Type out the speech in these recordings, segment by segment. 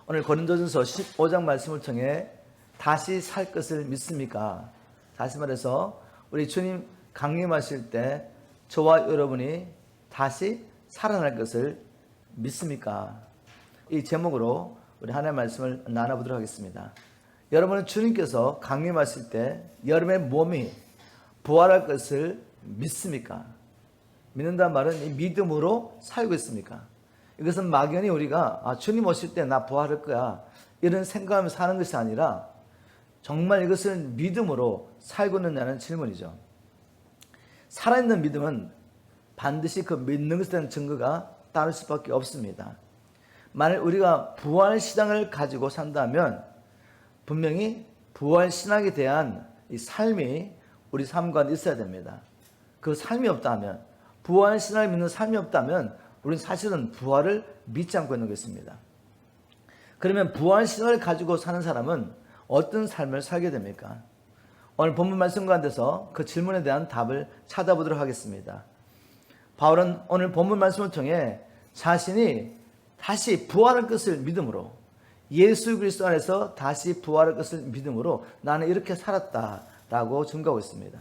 오늘 고린도전서 15장 말씀을 통해 다시 살 것을 믿습니까? 다시 말해서 우리 주님 강림하실 때 저와 여러분이 다시 살아날 것을 믿습니까? 이 제목으로 우리 하나님의 말씀을 나눠보도록 하겠습니다. 여러분은 주님께서 강림하실 때 여러분의 몸이 부활할 것을 믿습니까? 믿는다는 말은 이 믿음으로 살고 있습니까? 이것은 막연히 우리가 주님 오실 때 나 부활할 거야 이런 생각하면서 사는 것이 아니라 정말 이것을 믿음으로 살고 있느냐는 질문이죠. 살아있는 믿음은 반드시 그 믿는 것에 대한 증거가 따를 수밖에 없습니다. 만일 우리가 부활신앙을 가지고 산다면 분명히 부활신앙에 대한 이 삶이 우리 삶 가운데 있어야 됩니다. 그 삶이 없다면, 부활신앙을 믿는 삶이 없다면 우리는 사실은 부활을 믿지 않고 있는 것입니다. 그러면 부활신앙을 가지고 사는 사람은 어떤 삶을 살게 됩니까? 오늘 본문 말씀 가운데서 그 질문에 대한 답을 찾아보도록 하겠습니다. 바울은 오늘 본문 말씀을 통해 자신이 다시 부활할 것을 믿음으로, 예수 그리스도 안에서 다시 부활할 것을 믿음으로 나는 이렇게 살았다라고 증거하고 있습니다.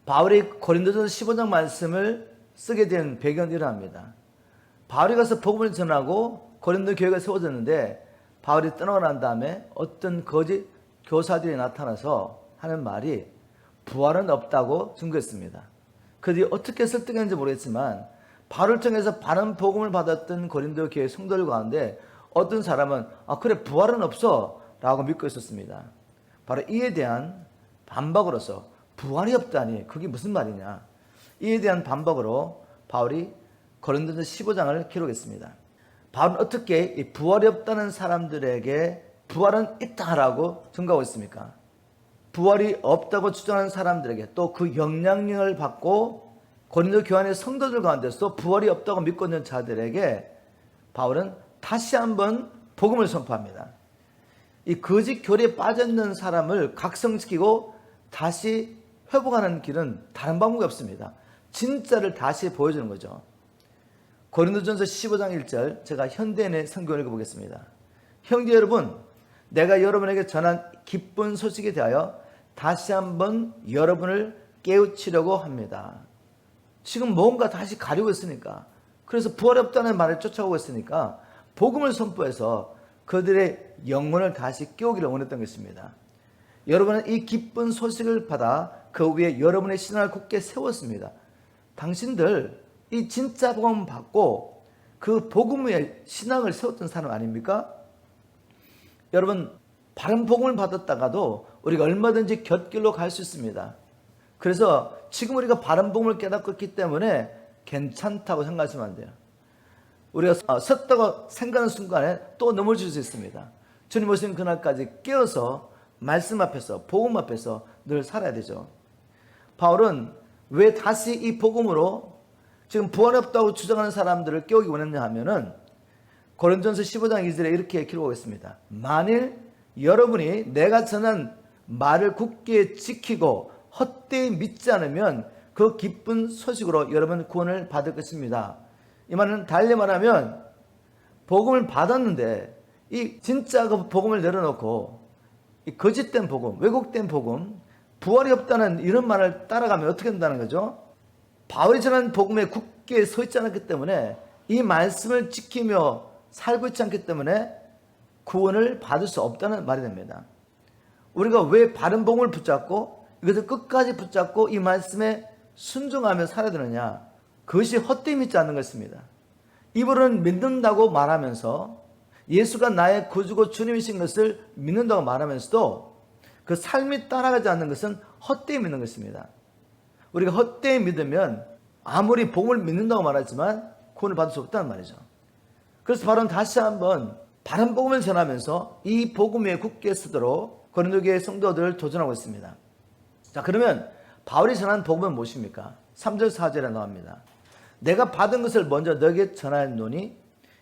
바울이 고린도전서 15장 말씀을 쓰게 된 배경은 이러합니다. 바울이 가서 복음을 전하고 고린도 교회가 세워졌는데 바울이 떠나고 난 다음에 어떤 거짓 교사들이 나타나서 하는 말이 부활은 없다고 증거했습니다. 그들이 어떻게 설득했는지 모르겠지만 바울을 통해서 바른 복음을 받았던 고린도 교회 성도들 가운데 어떤 사람은 그래 부활은 없어 라고 믿고 있었습니다. 바로 이에 대한 반박으로서 부활이 없다니 그게 무슨 말이냐, 이에 대한 반박으로 바울이 고린도전서 15장을 기록했습니다. 바울은 어떻게 이 부활이 없다는 사람들에게 부활은 있다라고 증거하고 있습니까? 부활이 없다고 주장하는 사람들에게 또 그 영향력을 받고 고린도 교회 성도들 가운데서 부활이 없다고 믿고 있는 자들에게 바울은 다시 한번 복음을 선포합니다. 이 거짓 교리에 빠져있는 사람을 각성시키고 다시 회복하는 길은 다른 방법이 없습니다. 진짜를 다시 보여주는 거죠. 고린도전서 15장 1절 제가 현대인의 성경을 읽어보겠습니다. 형제 여러분, 내가 여러분에게 전한 기쁜 소식에 대하여 다시 한번 여러분을 깨우치려고 합니다. 지금 뭔가 다시 가려고 했으니까, 그래서 부활이 없다는 말을 쫓아오고 있으니까 복음을 선포해서 그들의 영혼을 다시 깨우기를 원했던 것입니다. 여러분은 이 기쁜 소식을 받아 그 위에 여러분의 신앙을 굳게 세웠습니다. 당신들 이 진짜 복음 받고 그 복음 위에 신앙을 세웠던 사람 아닙니까? 여러분, 바른 복음을 받았다가도 우리가 얼마든지 곁길로 갈 수 있습니다. 그래서 지금 우리가 바른 복음을 깨닫고 있기 때문에 괜찮다고 생각하시면 안 돼요. 우리가 섰다고 생각하는 순간에 또 넘어질 수 있습니다. 주님 오신 그날까지 깨어서 말씀 앞에서, 복음 앞에서 늘 살아야 되죠. 바울은 왜 다시 이 복음으로 지금 부활이 없다고 주장하는 사람들을 깨우기 원했냐 하면은 고린도전서 15장 2절에 이렇게 기록하고 있습니다. 만일 여러분이 내가 전한 말을 굳게 지키고 헛되이 믿지 않으면 그 기쁜 소식으로 여러분 구원을 받을 것입니다. 이 말은 달리 말하면 복음을 받았는데 이 진짜 그 복음을 내려놓고 이 거짓된 복음, 왜곡된 복음, 부활이 없다는 이런 말을 따라가면 어떻게 된다는 거죠? 바울이 전한 복음에 굳게 서 있지 않았기 때문에, 이 말씀을 지키며 살고 있지 않기 때문에 구원을 받을 수 없다는 말이 됩니다. 우리가 왜 바른 복음을 붙잡고 이것을 끝까지 붙잡고 이 말씀에 순종하며 살아야 되느냐? 그것이 헛되이 믿지 않는 것입니다. 입으로는 믿는다고 말하면서 예수가 나의 구주고 주님이신 것을 믿는다고 말하면서도 그 삶이 따라가지 않는 것은 헛되이 믿는 것입니다. 우리가 헛되이 믿으면 아무리 복음을 믿는다고 말하지만 구원을 받을 수 없다는 말이죠. 그래서 바로 다시 한번 바른 복음을 전하면서 이 복음 위에 굳게 서도록 고린도 교회 성도들을 도전하고 있습니다. 자, 그러면 바울이 전한 복음은 무엇입니까? 3절 4절에 나옵니다. 내가 받은 것을 먼저 너에게 전하노니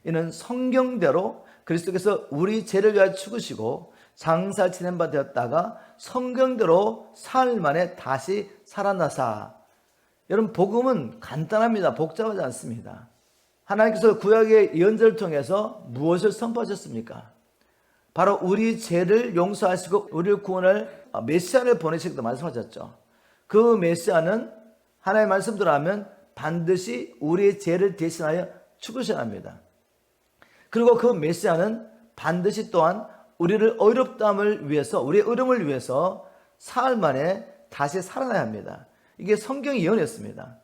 이는 성경대로 그리스도께서 우리 죄를 위하여 죽으시고 장사 지낸 바 되었다가 성경대로 사흘 만에 다시 살아나사. 여러분, 복음은 간단합니다. 복잡하지 않습니다. 하나님께서 구약의 예언자를 통해서 무엇을 선포하셨습니까? 바로 우리 죄를 용서하시고 우리를 구원할 메시아를 보내시기도 말씀하셨죠. 그 메시아는 하나님의 말씀대로 하면 반드시 우리의 죄를 대신하여 죽으셔야 합니다. 그리고 그 메시아는 반드시 또한 우리를 어렵다함을 위해서, 우리의 어려움을 위해서 사흘 만에 다시 살아나야 합니다. 이게 성경의 예언이었습니다.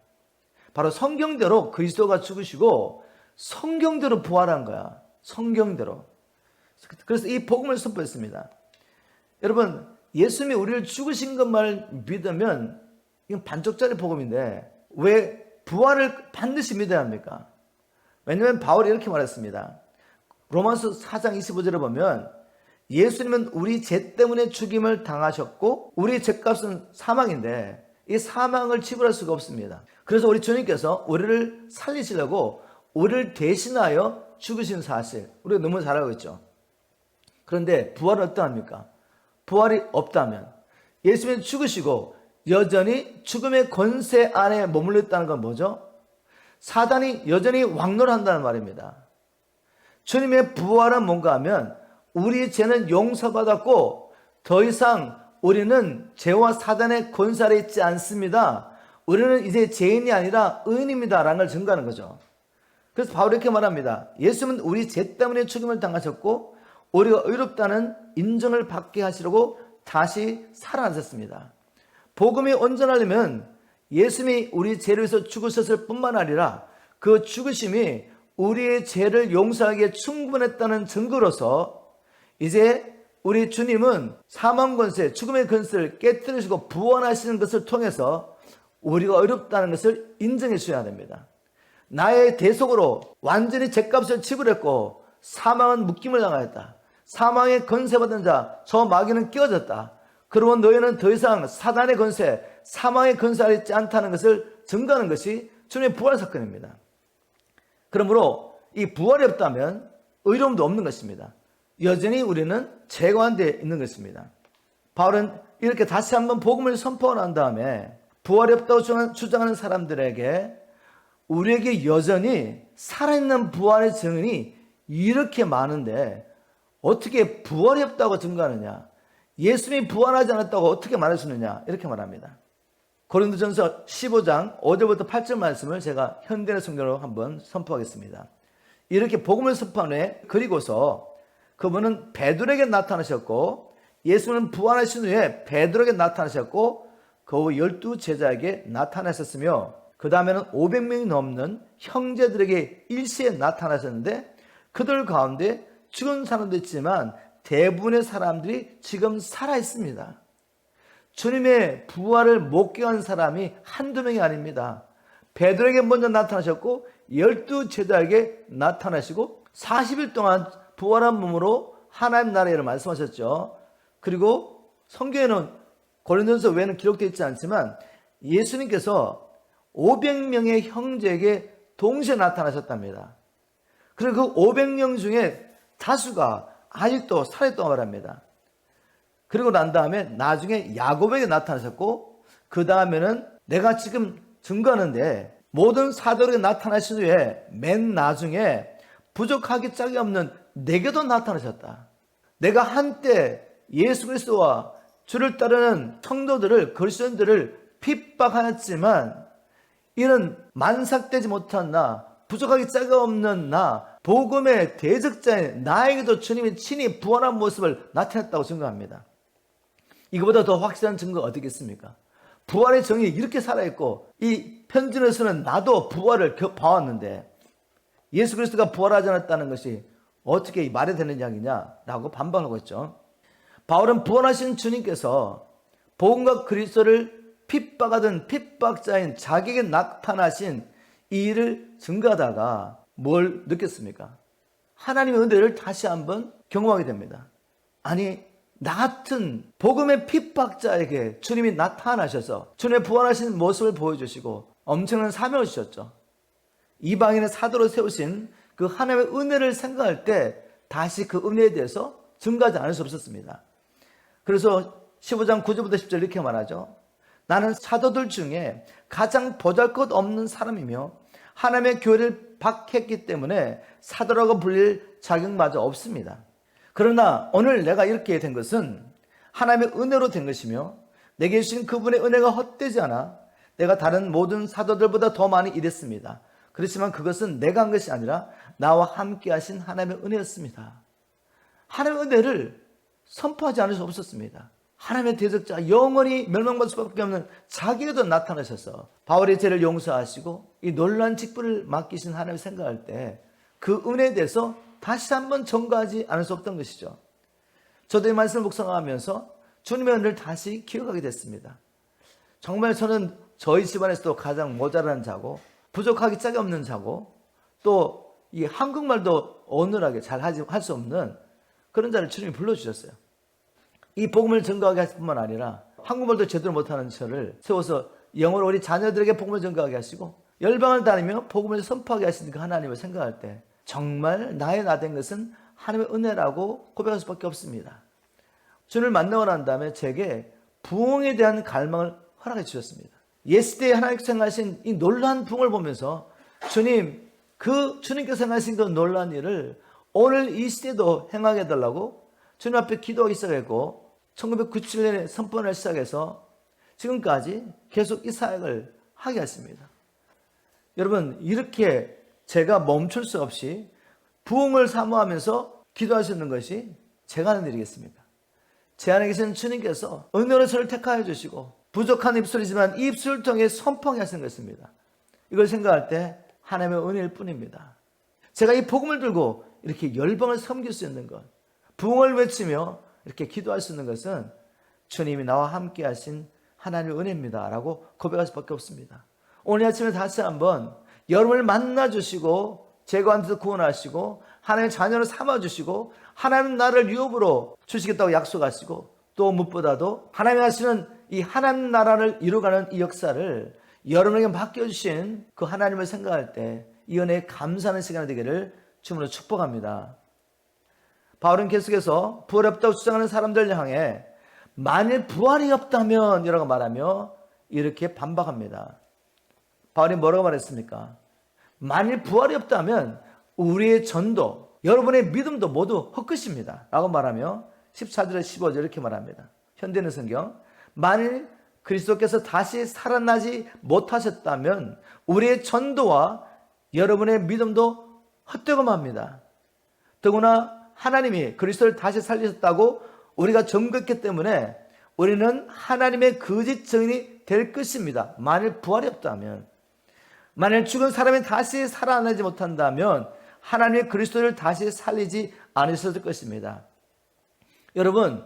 바로 성경대로 그리스도가 죽으시고 성경대로 부활한 거야. 성경대로. 그래서 이 복음을 선포했습니다. 여러분, 예수님이 우리를 죽으신 것만 믿으면 이건 반쪽짜리 복음인데 왜 부활을 반드시 믿어야 합니까? 왜냐하면 바울이 이렇게 말했습니다. 로마서 4장 25절에 보면 예수님은 우리 죄 때문에 죽임을 당하셨고 우리 죄값은 사망인데 이 사망을 치부할 수가 없습니다. 그래서 우리 주님께서 우리를 살리시려고 우리를 대신하여 죽으신 사실 우리가 너무 잘 알고 있죠. 그런데 부활은 어떠합니까? 부활이 없다면 예수님이 죽으시고 여전히 죽음의 권세 안에 머물러 있다는 건 뭐죠? 사단이 여전히 왕노릇한다는 말입니다. 주님의 부활은 뭔가 하면 우리 죄는 용서받았고 더 이상 우리는 죄와 사단의 권세 아래 있지 않습니다. 우리는 이제 죄인이 아니라 의인입니다 라는 걸 증거하는 거죠. 그래서 바울이 이렇게 말합니다. 예수님은 우리 죄 때문에 죽임을 당하셨고 우리가 의롭다는 인정을 받게 하시려고 다시 살아나셨습니다. 복음이 온전하려면 예수님이 우리 죄를 위해서 죽으셨을 뿐만 아니라 그 죽으심이 우리의 죄를 용서하기에 충분했다는 증거로서 이제 우리 주님은 사망 권세, 죽음의 권세를 깨뜨리시고 부활하시는 것을 통해서 우리가 어렵다는 것을 인정해 주셔야 됩니다. 나의 대속으로 완전히 죄값을 지불했고 사망은 묶임을 당하였다. 사망의 권세받은 자, 저 마귀는 끼어졌다. 그러면 너희는 더 이상 사단의 권세, 사망의 권세 아래 있지 않다는 것을 증거하는 것이 주님의 부활 사건입니다. 그러므로 이 부활이 없다면 의로움도 없는 것입니다. 여전히 우리는 죄 가운데 있는 것입니다. 바울은 이렇게 다시 한번 복음을 선포한 다음에 부활이 없다고 주장하는 사람들에게 우리에게 여전히 살아있는 부활의 증인이 이렇게 많은데 어떻게 부활이 없다고 증거하느냐? 예수님이 부활하지 않았다고 어떻게 말할 수 있느냐? 이렇게 말합니다. 고린도전서 15장 5절부터 8절 말씀을 제가 현대의 성경으로 한번 선포하겠습니다. 이렇게 복음을 선포한 후에 그리고서 그분은 베드로에게 나타나셨고 예수는 부활하신 후에 베드로에게 나타나셨고 그 후 12 제자에게 나타나셨으며 그 다음에는 500명이 넘는 형제들에게 일시에 나타나셨는데 그들 가운데 죽은 사람도 있지만 대부분의 사람들이 지금 살아있습니다. 주님의 부활을 목격한 사람이 한두 명이 아닙니다. 베드로에게 먼저 나타나셨고 12 제자에게 나타나시고 40일 동안 부활한 몸으로 하나님 나라를 말씀하셨죠. 그리고 성경에는 고린도전서 외에는 기록되어 있지 않지만 예수님께서 500명의 형제에게 동시에 나타나셨답니다. 그리고 그 500명 중에 다수가 아직도 살아있다고 말합니다. 그리고 난 다음에 나중에 야곱에게 나타나셨고 그 다음에는 내가 지금 증거하는데 모든 사도에게 나타나신 후에 맨 나중에 부족하기 짝이 없는 내게도 나타나셨다. 내가 한때 예수 그리스도와 주를 따르는 성도들을 그리스도인들을 핍박하였지만 이는 만삭되지 못한 나, 부족하기 짝이 없는 나, 복음의 대적자인 나에게도 주님이 친히 부활한 모습을 나타냈다고 증거합니다. 이거보다 더 확실한 증거가 어디 있겠습니까? 부활의 정이 이렇게 살아있고 이 편지에서는 나도 부활을 봐왔는데 예수 그리스도가 부활하지 않았다는 것이 어떻게 말이 되는 이야기냐라고 반박하고 있죠. 바울은 부활하신 주님께서 복음과 그리스도를 핍박하던 핍박자인 자기에게 나타나신 이 일을 증거하다가 뭘 느꼈습니까? 하나님의 은혜를 다시 한번 경험하게 됩니다. 아니 나 같은 복음의 핍박자에게 주님이 나타나셔서 주님의 부활하신 모습을 보여주시고 엄청난 사명을 주셨죠. 이방인의 사도로 세우신 그 하나님의 은혜를 생각할 때 다시 그 은혜에 대해서 증거하지 않을 수 없었습니다. 그래서 15장 9절부터 10절 이렇게 말하죠. 나는 사도들 중에 가장 보잘것없는 사람이며 하나님의 교회를 박했기 때문에 사도라고 불릴 자격마저 없습니다. 그러나 오늘 내가 이렇게 된 것은 하나님의 은혜로 된 것이며 내게 주신 그분의 은혜가 헛되지 않아 내가 다른 모든 사도들보다 더 많이 일했습니다. 그렇지만 그것은 내가 한 것이 아니라 나와 함께 하신 하나님의 은혜였습니다. 하나님의 은혜를 선포하지 않을 수 없었습니다. 하나님의 대적자 영원히 멸망받을 수밖에 없는 자기도 나타나셔서 바울의 죄를 용서하시고 이 놀라운 직분을 맡기신 하나님을 생각할 때 그 은혜에 대해서 다시 한번 전가하지 않을 수 없던 것이죠. 저도 이 말씀을 묵상하면서 주님의 은혜를 다시 기억하게 됐습니다. 정말 저는 저희 집안에서도 가장 모자란 자고 부족하기 짝이 없는 자고 또 이 한국말도 어눌하게 잘 할 수 없는 그런 자를 주님이 불러주셨어요. 이 복음을 전가하게 하실 뿐만 아니라 한국말도 제대로 못하는 저를 세워서 영어로 우리 자녀들에게 복음을 전가하게 하시고 열방을 다니며 복음을 선포하게 하시는 그 하나님을 생각할 때 정말 나의 나 된 것은 하나님의 은혜라고 고백할 수밖에 없습니다. 주님을 만나고 난 다음에 제게 부흥에 대한 갈망을 허락해 주셨습니다. 예수때에 하나님께서 행하신 이 놀라운 부흥을 보면서 주님, 주님께서 행하신 그 놀라운 일을 오늘 이 시대도 행하게 해달라고 주님 앞에 기도하기 시작했고 1997년에 선포를 시작해서 지금까지 계속 이 사역을 하게 했습니다. 여러분, 이렇게 제가 멈출 수 없이 부흥을 사모하면서 기도하시는 것이 제가 하는 일이겠습니까? 제 안에 계신 주님께서 은혜로 저를 택하여 주시고 부족한 입술이지만 이 입술을 통해 선포하게 하시는 것입니다. 이걸 생각할 때 하나님의 은혜일 뿐입니다. 제가 이 복음을 들고 이렇게 열방을 섬길 수 있는 것, 부흥을 외치며 이렇게 기도할 수 있는 것은 주님이 나와 함께 하신 하나님의 은혜입니다 라고 고백할 수밖에 없습니다. 오늘 아침에 다시 한번 여러분을 만나주시고 죄 가운데서 구원하시고 하나님의 자녀를 삼아주시고 하나님 나라를 유업으로 주시겠다고 약속하시고 또 무엇보다도 하나님이 하시는 이 하나님 나라를 이루어가는 이 역사를 여러분에게 맡겨주신 그 하나님을 생각할 때 이 은혜에 감사하는 시간이 되기를 주님으로 축복합니다. 바울은 계속해서 부활이 없다고 주장하는 사람들을 향해 만일 부활이 없다면 이라고 말하며 이렇게 반박합니다. 바울이 뭐라고 말했습니까? 만일 부활이 없다면 우리의 전도, 여러분의 믿음도 모두 헛것입니다 라고 말하며 14절에 15절 이렇게 말합니다. 현대는 성경, 만일 그리스도께서 다시 살아나지 못하셨다면 우리의 전도와 여러분의 믿음도 헛되고 맙니다. 더구나 하나님이 그리스도를 다시 살리셨다고 우리가 증거했기 때문에 우리는 하나님의 거짓 증인이 될 것입니다. 만일 부활이 없다면, 만일 죽은 사람이 다시 살아나지 못한다면 하나님의 그리스도를 다시 살리지 않으셨을 것입니다. 여러분,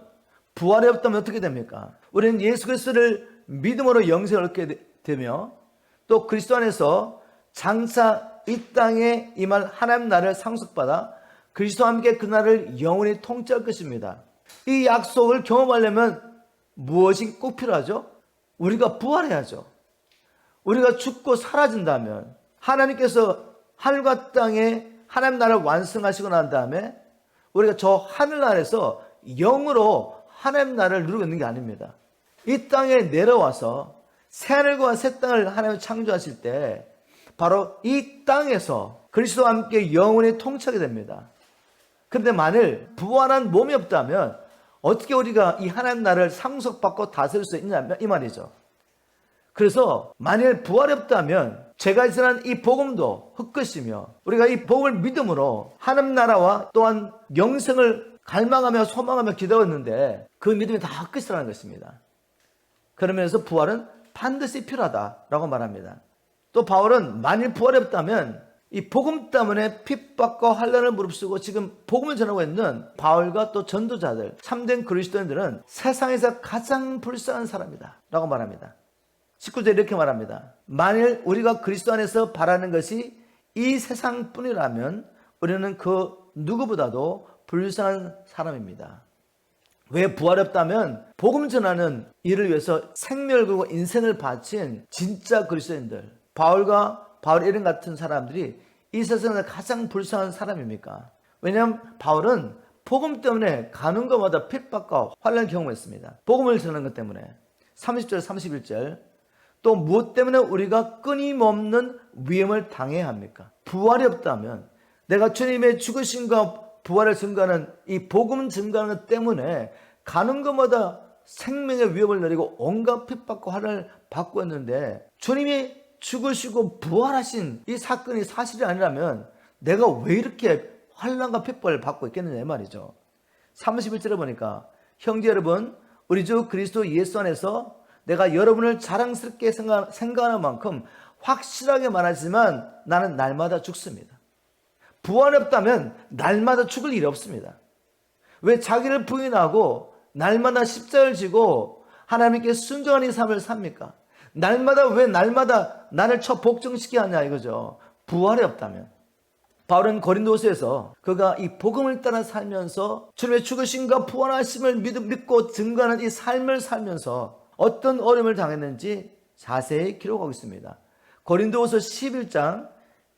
부활이 없다면 어떻게 됩니까? 우리는 예수 그리스도를 믿음으로 영생을 얻게 되며 또 그리스도 안에서 장차 이 땅에 임할 하나님 나라를 상속받아 그리스도와 함께 그 나라를 영원히 통치할 것입니다. 이 약속을 경험하려면 무엇이 꼭 필요하죠? 우리가 부활해야죠. 우리가 죽고 사라진다면 하나님께서 하늘과 땅에 하나님 나라를 완성하시고 난 다음에 우리가 저 하늘나라에서 영으로 하나님 나라를 누리고 있는 게 아닙니다. 이 땅에 내려와서 새하늘과 새 땅을 하나님이 창조하실 때 바로 이 땅에서 그리스도와 함께 영원히 통치하게 됩니다. 그런데 만일 부활한 몸이 없다면 어떻게 우리가 이 하나님 나라를 상속받고 다스릴 수 있냐 이 말이죠. 그래서 만일 부활이 없다면 제가 전한 이 복음도 헛것이며 우리가 이 복음을 믿음으로 하나님 나라와 또한 영생을 갈망하며 소망하며 기도했는데 그 믿음이 다 헛것이라는 것입니다. 그러면서 부활은 반드시 필요하다라고 말합니다. 또 바울은 만일 부활이 없다면 이 복음 때문에 핍박과 환난을 무릅쓰고 지금 복음을 전하고 있는 바울과 또 전도자들, 참된 그리스도인들은 세상에서 가장 불쌍한 사람이다 라고 말합니다. 19절에 이렇게 말합니다. 만일 우리가 그리스도 안에서 바라는 것이 이 세상뿐이라면 우리는 그 누구보다도 불쌍한 사람입니다. 왜 부활이 없다면 복음 전하는 일을 위해서 생명을 걸고 인생을 바친 진짜 그리스도인들, 바울 이런 같은 사람들이 이 세상에서 가장 불쌍한 사람입니까? 왜냐하면 바울은 복음 때문에 가는 것마다 핍박과 환난을 경험했습니다. 복음을 전하는 것 때문에. 30절 31절 또 무엇 때문에 우리가 끊임없는 위험을 당해야 합니까? 부활이 없다면, 내가 주님의 죽으심과 부활을 증거하는 이 복음 증거하는 것 때문에 가는 것마다 생명의 위협을 내리고 온갖 핍박과 화를 받고 있는데, 주님이 죽으시고 부활하신 이 사건이 사실이 아니라면 내가 왜 이렇게 환난과 핍박을 받고 있겠느냐 이 말이죠. 31절에 보니까, 형제 여러분, 우리 주 그리스도 예수 안에서 내가 여러분을 자랑스럽게 생각하는 만큼 확실하게 말하지만 나는 날마다 죽습니다. 부활이 없다면 날마다 죽을 일이 없습니다. 왜 자기를 부인하고 날마다 십자가를 지고 하나님께 순종하는 이 삶을 삽니까? 왜 날마다 나를 복종시켜야 하냐 이거죠. 부활이 없다면. 바울은 고린도서에서 그가 이 복음을 따라 살면서 주님의 죽으심과 부활하심을 믿고 증거하는 이 삶을 살면서 어떤 어려움을 당했는지 자세히 기록하고 있습니다. 고린도후서 11장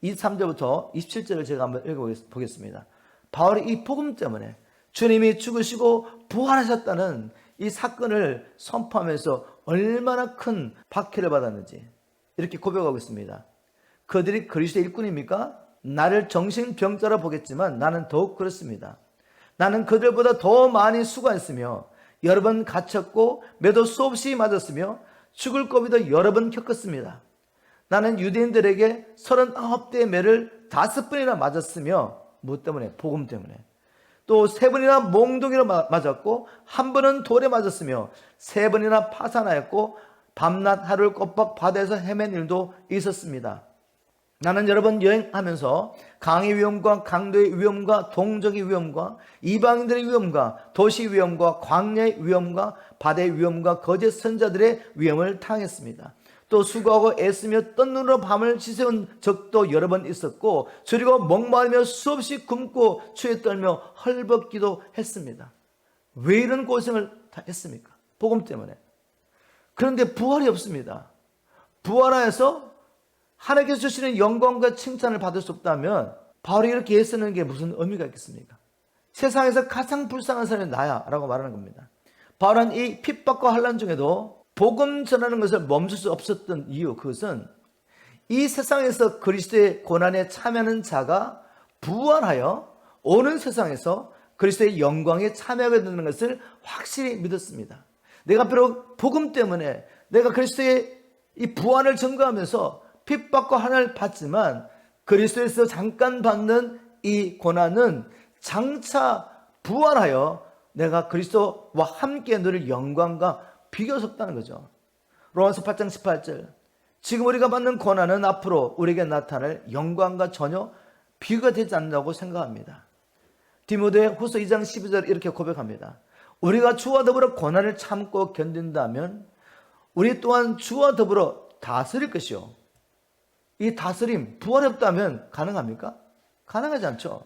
23절부터 27절을 제가 한번 읽어보겠습니다. 바울이 이 복음 때문에 주님이 죽으시고 부활하셨다는 이 사건을 선포하면서 얼마나 큰 박해를 받았는지 이렇게 고백하고 있습니다. 그들이 그리스도의 일꾼입니까? 나를 정신병자라 보겠지만 나는 더욱 그렇습니다. 나는 그들보다 더 많이 수고했으며 여러 번 갇혔고 매도 수없이 맞았으며 죽을 고비도 여러 번 겪었습니다. 나는 유대인들에게 39대의 매를 5번이나 맞았으며 무엇 때문에? 복음 때문에. 또 3번이나 몽둥이로 맞았고 1번은 돌에 맞았으며 3번이나 파산하였고 밤낮 하루를 꼬박 바다에서 헤맨 일도 있었습니다. 나는 여러 번 여행하면서 강의 위험과 강도의 위험과 동족의 위험과 이방인들의 위험과 도시 위험과 광야의 위험과 바다의 위험과 거짓 선자들의 위험을 당했습니다. 또 수고하고 애쓰며 뜬 눈으로 밤을 지새운 적도 여러 번 있었고 줄이고 목마르며 수없이 굶고 추에 떨며 헐벗기도 했습니다. 왜 이런 고생을 다 했습니까? 복음 때문에. 그런데 부활이 없습니다. 부활하여서 하나님께서 주시는 영광과 칭찬을 받을 수 없다면 바울이 이렇게 애쓰는 게 무슨 의미가 있겠습니까? 세상에서 가장 불쌍한 사람이 나야 라고 말하는 겁니다. 바울은 이 핍박과 환난 중에도 복음 전하는 것을 멈출 수 없었던 이유, 그것은 이 세상에서 그리스도의 고난에 참여하는 자가 부활하여 오는 세상에서 그리스도의 영광에 참여하게 되는 것을 확실히 믿었습니다. 내가 비록 복음 때문에 내가 그리스도의 이 부활을 증거하면서 핍박과 환난을 받지만 그리스도에서 잠깐 받는 이 고난은 장차 부활하여 내가 그리스도와 함께 누릴 영광과 비교할 수 없다는 거죠. 로마서 8장 18절, 지금 우리가 받는 고난은 앞으로 우리에게 나타날 영광과 전혀 비교가 되지 않는다고 생각합니다. 디모데 후서 2장 12절 이렇게 고백합니다. 우리가 주와 더불어 고난을 참고 견딘다면 우리 또한 주와 더불어 다스릴 것이요. 이 다스림, 부활이 없다면 가능합니까? 가능하지 않죠.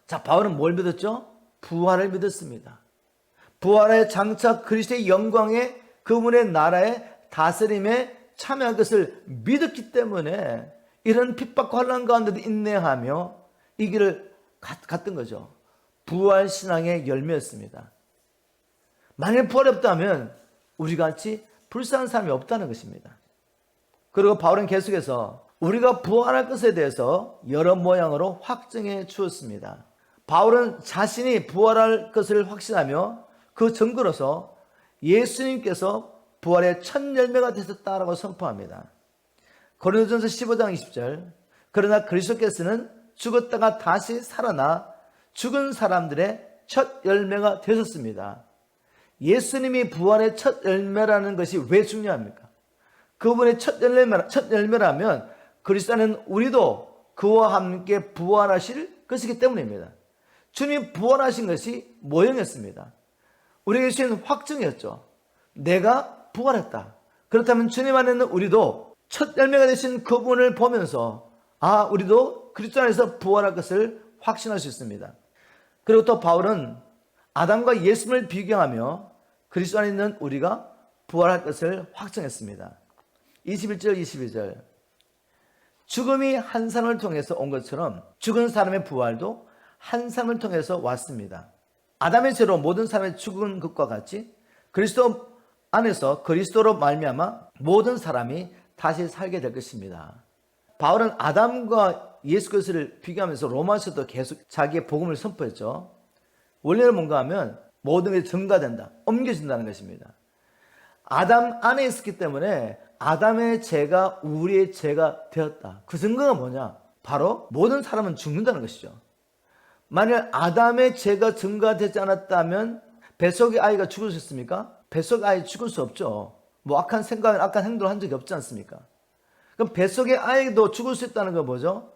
자, 바울은 뭘 믿었죠? 부활을 믿었습니다. 부활의 장차 그리스도의 영광에 그분의 나라의 다스림에 참여할 것을 믿었기 때문에 이런 핍박과 환난 가운데도 인내하며 이 길을 갔던 거죠. 부활 신앙의 열매였습니다. 만약 부활이 없다면 우리 같이 불쌍한 사람이 없다는 것입니다. 그리고 바울은 계속해서 우리가 부활할 것에 대해서 여러 모양으로 확증해 주었습니다. 바울은 자신이 부활할 것을 확신하며 그 증거로서 예수님께서 부활의 첫 열매가 되셨다라고 선포합니다. 고린도전서 15장 20절, 그러나 그리스도께서는 죽었다가 다시 살아나 죽은 사람들의 첫 열매가 되셨습니다. 예수님이 부활의 첫 열매라는 것이 왜 중요합니까? 그분의 첫 열매라면 그리스도 안에는 우리도 그와 함께 부활하실 것이기 때문입니다. 주님이 부활하신 것이 모형이었습니다. 우리에게 주신 확증이었죠. 내가 부활했다. 그렇다면 주님 안에는 우리도 첫 열매가 되신 그분을 보면서 우리도 그리스도 안에서 부활할 것을 확신할 수 있습니다. 그리고 또 바울은 아담과 예수님을 비교하며 그리스도 안에 있는 우리가 부활할 것을 확증했습니다. 21절 22절, 죽음이 한 사람을 통해서 온 것처럼 죽은 사람의 부활도 한 사람을 통해서 왔습니다. 아담의 죄로 모든 사람이 죽은 것과 같이 그리스도 안에서 그리스도로 말미암아 모든 사람이 다시 살게 될 것입니다. 바울은 아담과 예수 그리스도를 비교하면서 로마서도 계속 자기의 복음을 선포했죠. 원래는 뭔가 하면 모든 게 증가된다, 옮겨진다는 것입니다. 아담 안에 있었기 때문에 아담의 죄가 우리의 죄가 되었다. 그 증거가 뭐냐? 바로 모든 사람은 죽는다는 것이죠. 만약 아담의 죄가 증가되지 않았다면 뱃속의 아이가 죽을 수 있습니까? 뱃속의 아이 죽을 수 없죠. 뭐 악한 생각을 악한 행동을 한 적이 없지 않습니까? 그럼 뱃속의 아이도 죽을 수 있다는 건 뭐죠?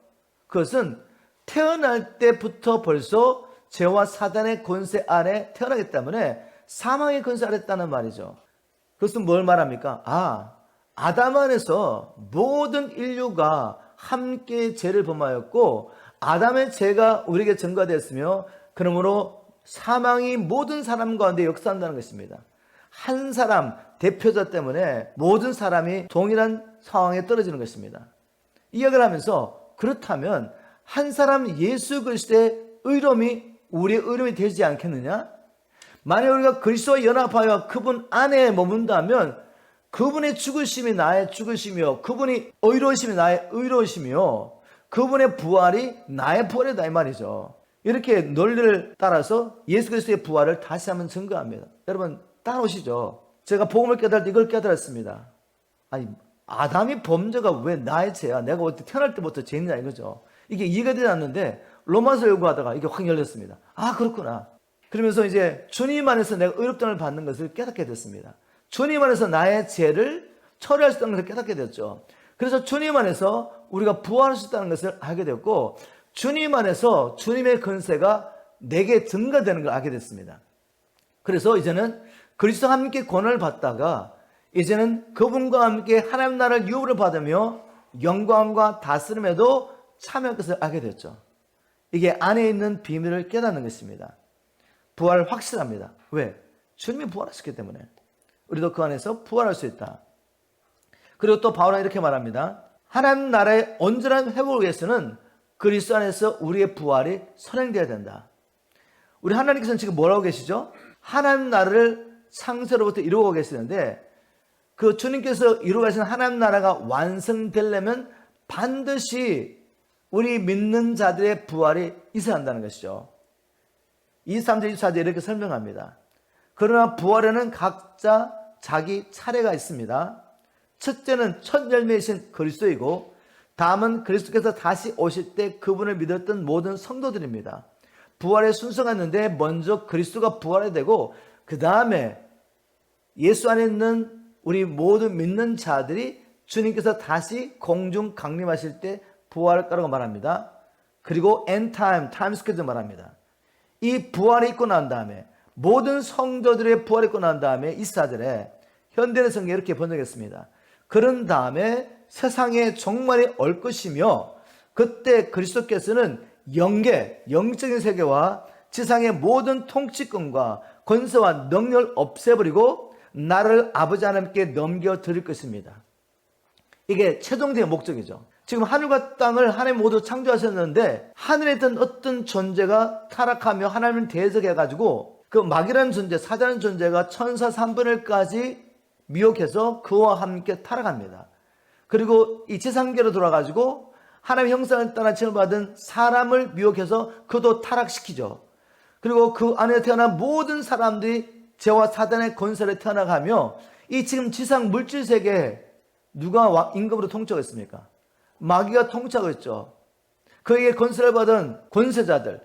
그것은 태어날 때부터 벌써 죄와 사단의 권세 아래 태어나기 때문에 사망의 권세 아래 있다는 말이죠. 그것은 뭘 말합니까? 아담 안에서 모든 인류가 함께 죄를 범하였고 아담의 죄가 우리에게 증가되었으며 그러므로 사망이 모든 사람 가운데 역사한다는 것입니다. 한 사람 대표자 때문에 모든 사람이 동일한 상황에 떨어지는 것입니다. 이야기를 하면서 그렇다면 한 사람 예수 그리스도의 의로움이 우리의 의로움이 되지 않겠느냐? 만약 우리가 그리스도와 연합하여 그분 안에 머문다면 그분의 죽으심이 나의 죽으심이요 그분이 의로우심이 나의 의로우심이요 그분의 부활이 나의 부활이다 이 말이죠. 이렇게 논리를 따라서 예수 그리스도의 부활을 다시 한번 증거합니다. 여러분 따라오시죠. 제가 복음을 깨달을 때 이걸 깨달았습니다. 아니 아담이 범죄가 왜 나의 죄야? 내가 어떻게 태어날 때부터 죄냐 이거죠. 이게 이해가 되지 않는데 로마서 연구하다가 이게 확 열렸습니다. 그렇구나. 그러면서 이제 주님 안에서 내가 의롭다함을 받는 것을 깨닫게 됐습니다. 주님 안에서 나의 죄를 처리할 수 있다는 것을 깨닫게 됐죠. 그래서 주님 안에서 우리가 부활할 수 있다는 것을 알게 됐고 주님 안에서 주님의 권세가 내게 증가되는 걸 알게 됐습니다. 그래서 이제는 그리스도와 함께 권한을 받다가 이제는 그분과 함께 하나님 나라를 유업을 받으며 영광과 다스림에도 참여할 것을 알게 됐죠. 이게 안에 있는 비밀을 깨닫는 것입니다. 부활 확실합니다. 왜? 주님이 부활하셨기 때문에 우리도 그 안에서 부활할 수 있다. 그리고 또 바울은 이렇게 말합니다. 하나님 나라의 온전한 회복을 위해서는 그리스도 안에서 우리의 부활이 선행되어야 된다. 우리 하나님께서는 지금 뭐라고 계시죠? 하나님 나라를 창세로부터 이루고 계시는데 그 주님께서 이루고 가신 하나님 나라가 완성되려면 반드시 우리 믿는 자들의 부활이 있어야 한다는 것이죠. 23절, 24절 이렇게 설명합니다. 그러나 부활에는 각자 자기 차례가 있습니다. 첫째는 첫 열매이신 그리스도이고 다음은 그리스도께서 다시 오실 때 그분을 믿었던 모든 성도들입니다. 부활의 순서가 있는데 먼저 그리스도가 부활이 되고 그 다음에 예수 안에 있는 우리 모든 믿는 자들이 주님께서 다시 공중 강림하실 때 부활할 거라고 말합니다. 그리고 end time, time 스케줄 말합니다. 이 부활이 있고 난 다음에 모든 성도들의 부활이 있고 난 다음에 24절에 현대의 성경에 이렇게 번역했습니다. 그런 다음에 세상에 종말이 올 것이며 그때 그리스도께서는 영계, 영적인 세계와 지상의 모든 통치권과 권세와 능력을 없애버리고 나를 아버지 하나님께 넘겨드릴 것입니다. 이게 최종적인 목적이죠. 지금 하늘과 땅을 하나님 모두 창조하셨는데 하늘에 있던 어떤 존재가 타락하며 하나님을 대적해가지고 그 마귀라는 존재, 사자라는 존재가 천사 3분의 1까지 미혹해서 그와 함께 타락합니다. 그리고 이 지상계로 돌아가지고 하나님의 형상을 따라 지음받은 사람을 미혹해서 그도 타락시키죠. 그리고 그 안에 태어난 모든 사람들이 죄와 사단의 권세를 태어나가며 이 지금 지상 물질세계에 누가 임금으로 통치하겠습니까? 마귀가 통치하고 있죠. 그에게 권세를 받은 권세자들,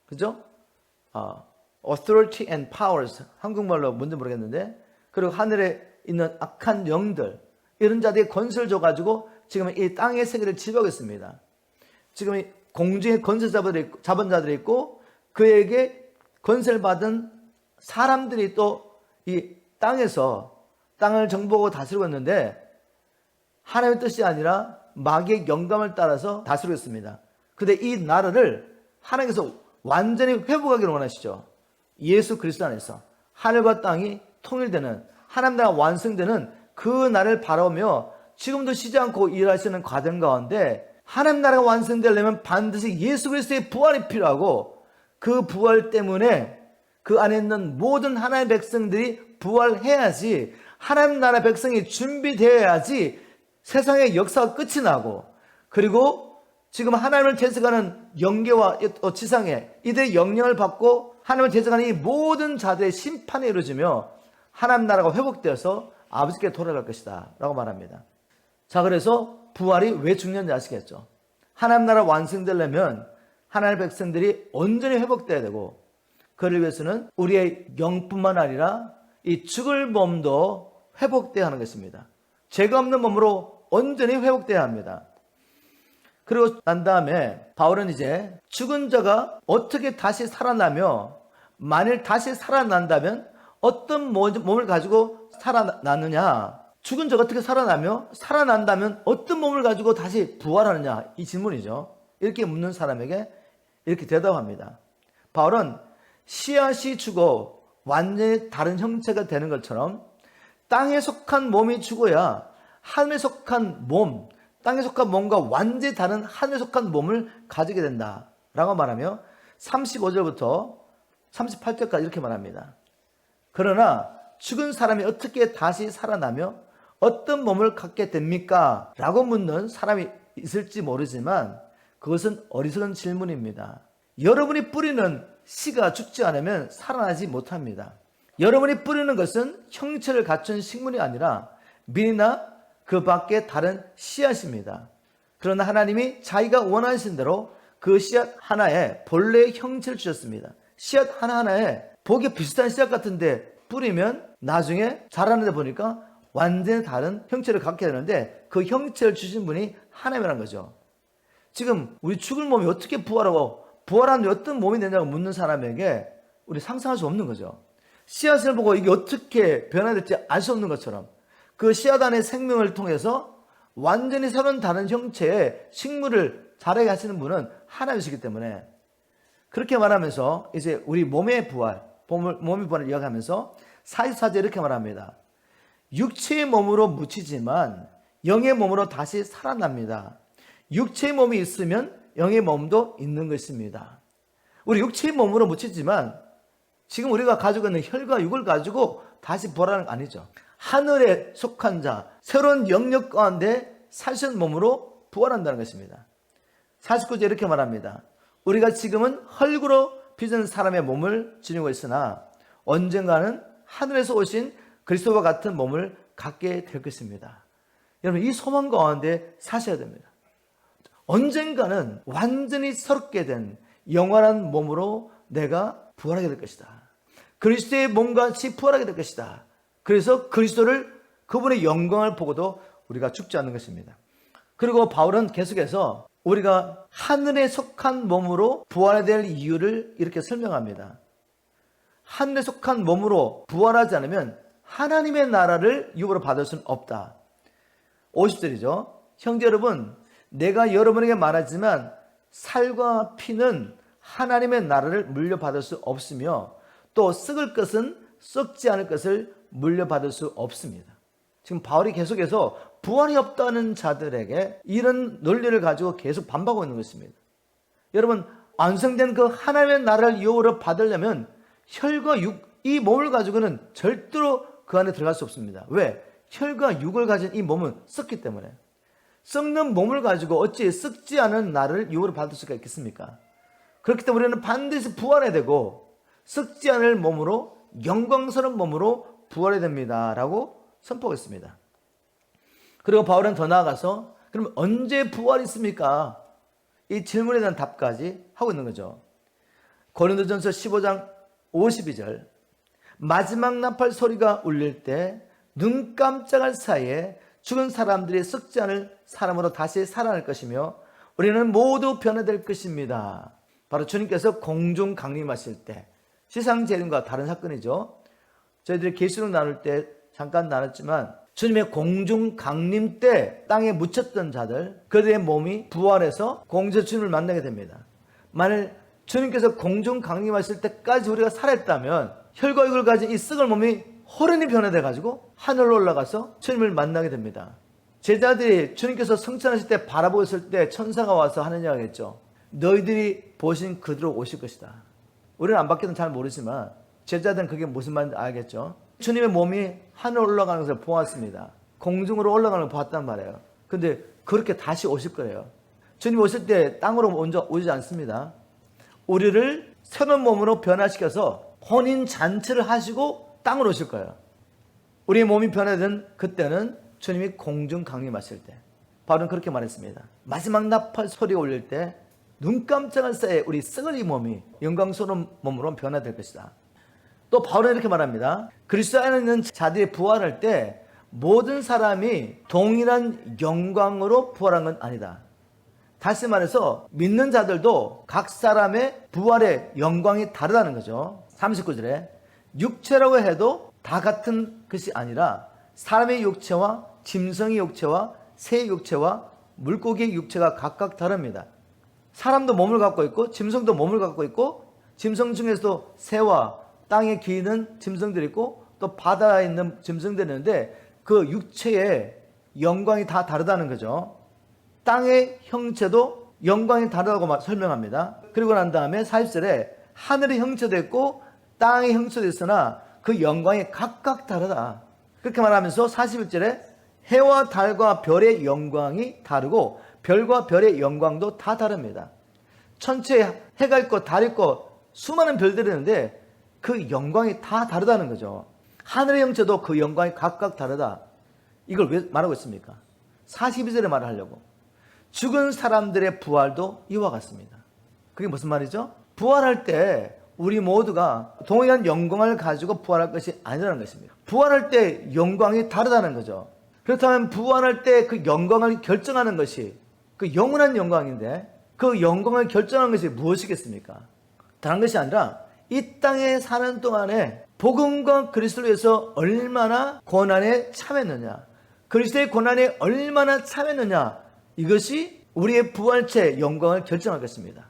그죠? authority and powers, 한국말로 뭔지 모르겠는데, 그리고 하늘에 있는 악한 영들, 이런 자들이 권세를 줘가지고 지금 이 땅의 세계를 지배하고 있습니다. 지금 공중에 잡은 자들이 있고 그에게 권세를 받은 사람들이 또 이 땅에서 땅을 정복하고 다스리고 있는데 하나님의 뜻이 아니라 마귀의 영감을 따라서 다스리고 있습니다. 그런데 이 나라를 하나님께서 완전히 회복하기를 원하시죠. 예수 그리스도 안에서 하늘과 땅이 통일되는 하나님 나라가 완성되는 그 날을 바라보며 지금도 쉬지 않고 일하시는 과정 가운데 하나님 나라가 완성되려면 반드시 예수 그리스도의 부활이 필요하고 그 부활 때문에 그 안에 있는 모든 하나님의 백성들이 부활해야지 하나님 나라 백성이 준비되어야지 세상의 역사가 끝이 나고, 그리고 지금 하나님을 대적하는 영계와 지상에 이들의 영향을 받고 하나님을 대적하는 이 모든 자들의 심판이 이루어지며 하나님 나라가 회복되어서 아버지께 돌아갈 것이다 라고 말합니다. 자, 그래서 부활이 왜 중요한지 아시겠죠? 하나님 나라 완성되려면 하나님의 백성들이 온전히 회복돼야 되고, 그를 위해서는 우리의 영뿐만 아니라 이 죽을 몸도 회복돼야 하는 것입니다. 죄가 없는 몸으로 온전히 회복돼야 합니다. 그리고 난 다음에 바울은 이제 죽은 자가 어떻게 다시 살아나며, 만일 다시 살아난다면 어떤 몸을 가지고 살아나느냐, 죽은 자가 어떻게 살아나며 살아난다면 어떤 몸을 가지고 다시 부활하느냐, 이 질문이죠. 이렇게 묻는 사람에게 이렇게 대답합니다. 바울은 씨앗이 죽어 완전히 다른 형체가 되는 것처럼 땅에 속한 몸이 죽어야 하늘에 속한 몸, 땅에 속한 몸과 완전히 다른 하늘에 속한 몸을 가지게 된다 라고 말하며 35절부터 38절까지 이렇게 말합니다. 그러나 죽은 사람이 어떻게 다시 살아나며 어떤 몸을 갖게 됩니까? 라고 묻는 사람이 있을지 모르지만 그것은 어리석은 질문입니다. 여러분이 뿌리는 씨가 죽지 않으면 살아나지 못합니다. 여러분이 뿌리는 것은 형체를 갖춘 식물이 아니라 밀이나 그 밖에 다른 씨앗입니다. 그러나 하나님이 자기가 원하신 대로 그 씨앗 하나에 본래의 형체를 주셨습니다. 씨앗 하나하나에 보기 비슷한 씨앗 같은데 뿌리면 나중에 자라는데 보니까 완전히 다른 형체를 갖게 되는데, 그 형체를 주신 분이 하나님이라는 거죠. 지금 우리 죽을 몸이 어떻게 부활하고 부활한 뒤 어떤 몸이 되냐고 묻는 사람에게 우리 상상할 수 없는 거죠. 씨앗을 보고 이게 어떻게 변화될지 알 수 없는 것처럼 그 씨앗 안의 생명을 통해서 완전히 새로운 다른 형체의 식물을 자라게 하시는 분은 하나님이시기 때문에, 그렇게 말하면서 이제 우리 몸의 부활, 몸의 부활을 이야기하면서 44절 이렇게 말합니다. 육체의 몸으로 묻히지만 영의 몸으로 다시 살아납니다. 육체의 몸이 있으면 영의 몸도 있는 것입니다. 우리 육체의 몸으로 묻히지만 지금 우리가 가지고 있는 혈과 육을 가지고 다시 부활하는 거 아니죠. 하늘에 속한 자, 새로운 영역 가운데 살 수 있는 몸으로 부활한다는 것입니다. 49절 이렇게 말합니다. 우리가 지금은 흙으로 빚은 사람의 몸을 지니고 있으나 언젠가는 하늘에서 오신 그리스도와 같은 몸을 갖게 될 것입니다. 여러분, 이 소망 가운데 사셔야 됩니다. 언젠가는 완전히 새롭게 된 영원한 몸으로 내가 부활하게 될 것이다. 그리스도의 몸같이 부활하게 될 것이다. 그래서 그리스도를, 그분의 영광을 보고도 우리가 죽지 않는 것입니다. 그리고 바울은 계속해서 우리가 하늘에 속한 몸으로 부활해야 될 이유를 이렇게 설명합니다. 하늘에 속한 몸으로 부활하지 않으면 하나님의 나라를 유업으로 받을 수는 없다. 50절이죠. 형제 여러분, 내가 여러분에게 말하지만 살과 피는 하나님의 나라를 물려받을 수 없으며 또 썩을 것은 썩지 않을 것을 물려받을 수 없습니다. 지금 바울이 계속해서 부활이 없다는 자들에게 이런 논리를 가지고 계속 반박하고 있는 것입니다. 여러분, 완성된 그 하나님의 나라를 유업으로 받으려면 혈과 육, 이 몸을 가지고는 절대로 그 안에 들어갈 수 없습니다. 왜? 혈과 육을 가진 이 몸은 썩기 때문에. 썩는 몸을 가지고 어찌 썩지 않은 나를 유업으로 받을 수가 있겠습니까? 그렇기 때문에 우리는 반드시 부활해야 되고 썩지 않을 몸으로, 영광스러운 몸으로 부활해야 됩니다 라고 선포했습니다. 그리고 바울은 더 나아가서 그럼 언제 부활이 있습니까? 이 질문에 대한 답까지 하고 있는 거죠. 고린도전서 15장 52절, 마지막 나팔 소리가 울릴 때 눈 깜짝할 사이에 죽은 사람들이 썩지 않을 사람으로 다시 살아날 것이며 우리는 모두 변화될 것입니다. 바로 주님께서 공중 강림하실 때, 세상 재림과 다른 사건이죠. 저희들이 계시록 나눌 때 잠깐 나눴지만 주님의 공중 강림 때 땅에 묻혔던 자들, 그들의 몸이 부활해서 공중에서 주님을 만나게 됩니다. 만일 주님께서 공중 강림하실 때까지 우리가 살았다면 혈과 육을 가진 이 썩을 몸이 호련히 변화돼 가지고 하늘로 올라가서 주님을 만나게 됩니다. 제자들이 주님께서 성천하실 때 바라보고 있을 때 천사가 와서 하는 이야기겠죠. 너희들이 보신 그대로 오실 것이다. 우리는 안 받기는 잘 모르지만 제자들은 그게 무슨 말인지 알겠죠. 주님의 몸이 하늘 올라가는 것을 보았습니다. 공중으로 올라가는 걸 보았단 말이에요. 근데 그렇게 다시 오실 거예요. 주님 오실 때 땅으로 오지 않습니다. 우리를 새로운 몸으로 변화시켜서 혼인 잔치를 하시고 땅으로 오실 거예요. 우리의 몸이 변화된 그때는 주님이 공중 강림하실 때, 바울은 그렇게 말했습니다. 마지막 나팔 소리가 울릴 때 눈 깜짝할 새에 우리 썩을 몸이 영광스러운 몸으로 변화될 것이다. 또 바울은 이렇게 말합니다. 그리스도 안에 있는 자들이 부활할 때 모든 사람이 동일한 영광으로 부활한 건 아니다. 다시 말해서 믿는 자들도 각 사람의 부활의 영광이 다르다는 거죠. 39절에 육체라고 해도 다 같은 것이 아니라 사람의 육체와 짐승의 육체와 새의 육체와 물고기의 육체가 각각 다릅니다. 사람도 몸을 갖고 있고 짐승도 몸을 갖고 있고 짐승 중에서도 새와 땅에 기는 짐승들이 있고 또 바다에 있는 짐승들이 있는데 그 육체의 영광이 다 다르다는 거죠. 땅의 형체도 영광이 다르다고 설명합니다. 그리고 난 다음에 40절에 하늘의 형체도 있고 땅의 형체도 있으나 그 영광이 각각 다르다. 그렇게 말하면서 41절에 해와 달과 별의 영광이 다르고 별과 별의 영광도 다 다릅니다. 천체에 해가 있고 달이 있고 수많은 별들이 있는데 그 영광이 다 다르다는 거죠. 하늘의 형체도 그 영광이 각각 다르다. 이걸 왜 말하고 있습니까? 42절에 말을 하려고. 죽은 사람들의 부활도 이와 같습니다. 그게 무슨 말이죠? 부활할 때 우리 모두가 동일한 영광을 가지고 부활할 것이 아니라는 것입니다. 부활할 때 영광이 다르다는 거죠. 그렇다면 부활할 때 그 영광을 결정하는 것이 그 영원한 영광인데 그 영광을 결정하는 것이 무엇이겠습니까? 다른 것이 아니라 이 땅에 사는 동안에 복음과 그리스도를 위해서 얼마나 고난에 참였느냐, 그리스도의 고난에 얼마나 참였느냐, 이것이 우리의 부활체 영광을 결정하겠습니다.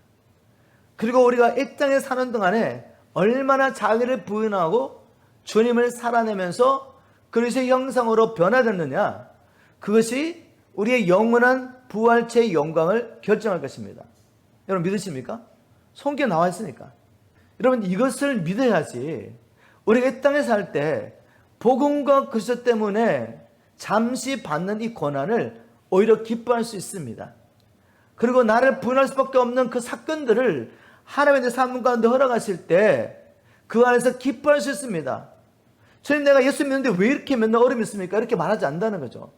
그리고 우리가 이 땅에 사는 동안에 얼마나 자기를 부인하고 주님을 살아내면서 그리스도의 형상으로 변화됐느냐, 그것이 우리의 영원한 부활체의 영광을 결정할 것입니다. 여러분 믿으십니까? 성경에 나와 있으니까. 여러분 이것을 믿어야지 우리가 이 땅에 살 때 복음과 그리스도 때문에 잠시 받는 이 고난을 오히려 기뻐할 수 있습니다. 그리고 나를 부인할 수밖에 없는 그 사건들을 하나님의 삶 가운데 허락하실 때 그 안에서 기뻐할 수 있습니다. 주님 내가 예수 믿는데 왜 이렇게 맨날 어려움이 있습니까? 이렇게 말하지 않는다는 거죠.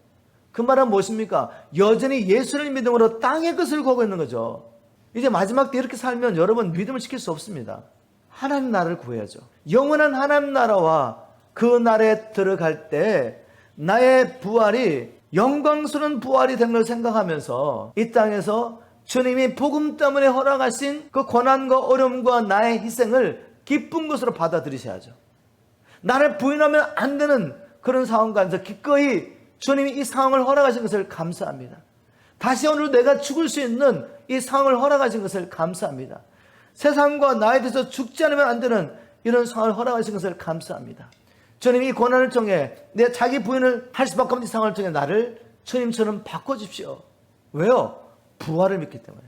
그 말은 무엇입니까? 여전히 예수를 믿음으로 땅의 것을 구하고 있는 거죠. 이제 마지막 때 이렇게 살면 여러분 믿음을 지킬 수 없습니다. 하나님 나라를 구해야죠. 영원한 하나님 나라와 그 나라에 들어갈 때 나의 부활이 영광스러운 부활이 된 걸 생각하면서 이 땅에서 주님이 복음 때문에 허락하신 그 고난과 어려움과 나의 희생을 기쁜 것으로 받아들이셔야죠. 나를 부인하면 안 되는 그런 상황 가운데서 기꺼이 주님이 이 상황을 허락하신 것을 감사합니다. 다시 오늘 내가 죽을 수 있는 이 상황을 허락하신 것을 감사합니다. 세상과 나에 대해서 죽지 않으면 안 되는 이런 상황을 허락하신 것을 감사합니다. 주님이 이 고난을 통해 내 자기 부인을 할 수밖에 없는 이 상황을 통해 나를 주님처럼 바꿔주십시오. 왜요? 부활을 믿기 때문에.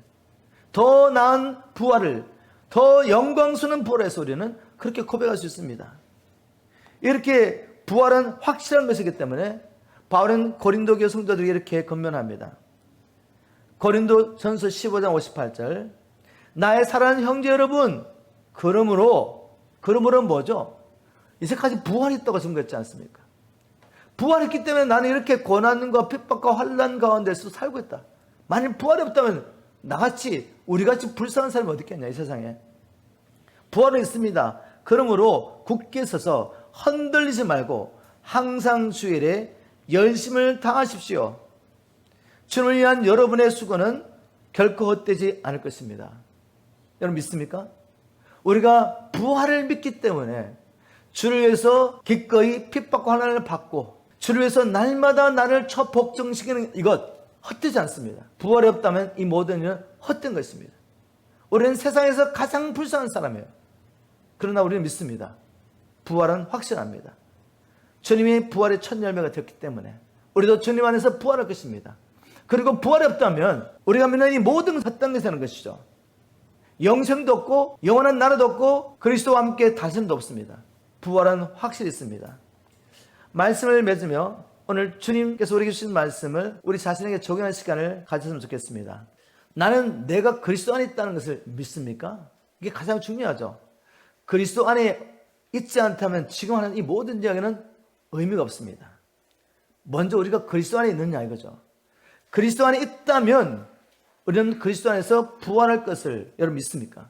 더 나은 부활을, 더 영광스러운 부활에서 우리는 그렇게 고백할 수 있습니다. 이렇게 부활은 확실한 것이기 때문에 바울은 고린도 교회 성도들에게 이렇게 권면합니다. 고린도 전서 15장 58절 나의 사랑하는 형제 여러분, 그러므로 뭐죠? 이제까지 부활이 있다고 증거했지 않습니까? 부활했기 때문에 나는 이렇게 고난과 핍박과 환난 가운데서 살고 있다. 만일 부활이 없다면 나같이 우리같이 불쌍한 사람이 어디 있겠냐 이 세상에. 부활은 있습니다. 그러므로 굳게 서서 흔들리지 말고 항상 주일에 열심을 다하십시오. 주님을 위한 여러분의 수고는 결코 헛되지 않을 것입니다. 여러분 믿습니까? 우리가 부활을 믿기 때문에 주를 위해서 기꺼이 핍박과 환난을 받고 주를 위해서 날마다 나를 복종시키는 이것 헛되지 않습니다. 부활이 없다면 이 모든 일은 헛된 것입니다. 우리는 세상에서 가장 불쌍한 사람이에요. 그러나 우리는 믿습니다. 부활은 확실합니다. 주님이 부활의 첫 열매가 되었기 때문에 우리도 주님 안에서 부활할 것입니다. 그리고 부활이 없다면 우리가 믿는 이 모든 헛된 것이 되는 것이죠. 영생도 없고 영원한 나라도 없고 그리스도와 함께 다짐도 없습니다. 부활은 확실히 있습니다. 말씀을 맺으며 오늘 주님께서 우리에게 주신 말씀을 우리 자신에게 적용하는 시간을 가졌으면 좋겠습니다. 나는 내가 그리스도 안에 있다는 것을 믿습니까? 이게 가장 중요하죠. 그리스도 안에 있지 않다면 지금 하는 이 모든 이야기는 의미가 없습니다. 먼저 우리가 그리스도 안에 있느냐 이거죠. 그리스도 안에 있다면 우리는 그리스도 안에서 부활할 것을 여러분 믿습니까?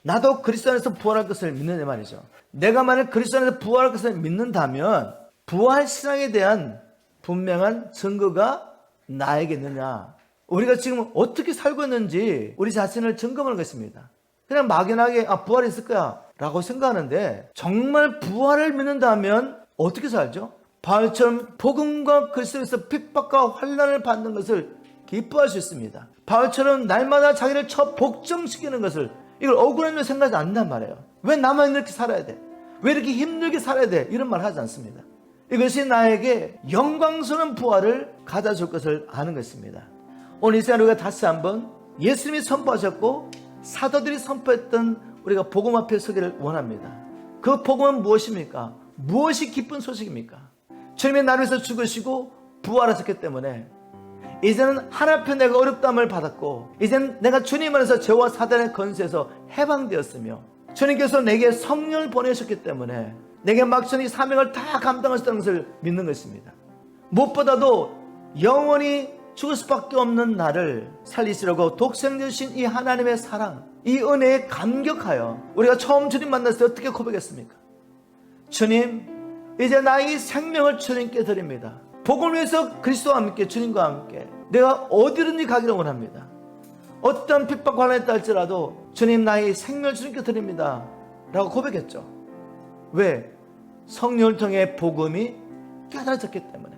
나도 그리스도 안에서 부활할 것을 믿느냐 말이죠. 내가 만약 그리스도 안에서 부활할 것을 믿는다면 부활 신앙에 대한 분명한 증거가 나에게 있느냐, 우리가 지금 어떻게 살고 있는지 우리 자신을 점검하는 것입니다. 그냥 막연하게 부활이 있을 거야 라고 생각하는데, 정말 부활을 믿는다면 어떻게 살죠? 바울처럼 복음과 그리스도에서 핍박과 환난을 받는 것을 기뻐할 수 있습니다. 바울처럼 날마다 자기를 복종시키는 것을, 이걸 억울하면 생각하지 않는단 말이에요. 왜 나만 이렇게 살아야 돼? 왜 이렇게 힘들게 살아야 돼? 이런 말 하지 않습니다. 이것이 나에게 영광스러운 부활을 가져줄 것을 아는 것입니다. 오늘 이 시간 우리가 다시 한번 예수님이 선포하셨고 사도들이 선포했던 우리가 복음 앞에 서기를 원합니다. 그 복음은 무엇입니까? 무엇이 기쁜 소식입니까? 주님이 나를 위해서 죽으시고 부활하셨기 때문에 이제는 하나편 내가 어렵다함을 받았고, 이제는 내가 주님 안에서 죄와 사단의 권세에서 해방되었으며, 주님께서 내게 성령을 보내셨기 때문에 내게 막전히 사명을 다 감당하셨다는 것을 믿는 것입니다. 무엇보다도 영원히 죽을 수밖에 없는 나를 살리시려고 독생 주신 이 하나님의 사랑, 이 은혜에 감격하여 우리가 처음 주님 만났을 때 어떻게 고백했습니까? 주님, 이제 나의 생명을 주님께 드립니다. 복음을 위해서 그리스도와 함께, 주님과 함께 내가 어디든지 가기를 원합니다. 어떤 핍박과 환난에 할지라도 주님, 나의 생명을 주님께 드립니다 라고 고백했죠. 왜? 성령을 통해 복음이 깨달아졌기 때문에.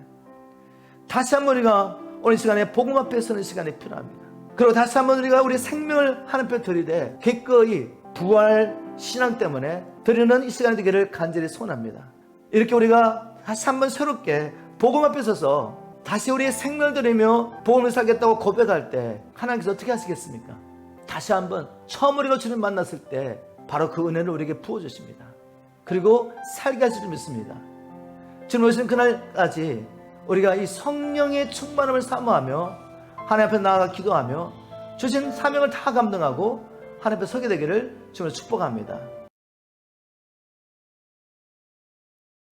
다시 한번 우리가 오늘 시간에 복음 앞에 서는 시간이 필요합니다. 그리고 다시 한번 우리가 우리 생명을 하나님께 드리되 기꺼이 부활 신앙 때문에 드리는 이 시간이 되기를 간절히 소원합니다. 이렇게 우리가 다시 한번 새롭게 복음 앞에 서서 다시 우리의 생명을 드리며 복음을 살겠다고 고백할 때 하나님께서 어떻게 하시겠습니까? 다시 한번 처음 우리가 주님 만났을 때 바로 그 은혜를 우리에게 부어주십니다. 그리고 살게 하실 줄 믿습니다. 주님 오시는 그날까지 우리가 이 성령의 충만함을 사모하며 하나님 앞에 나아가 기도하며 주신 사명을 다 감당하고 하나님 앞에 서게 되기를 주님으로 축복합니다.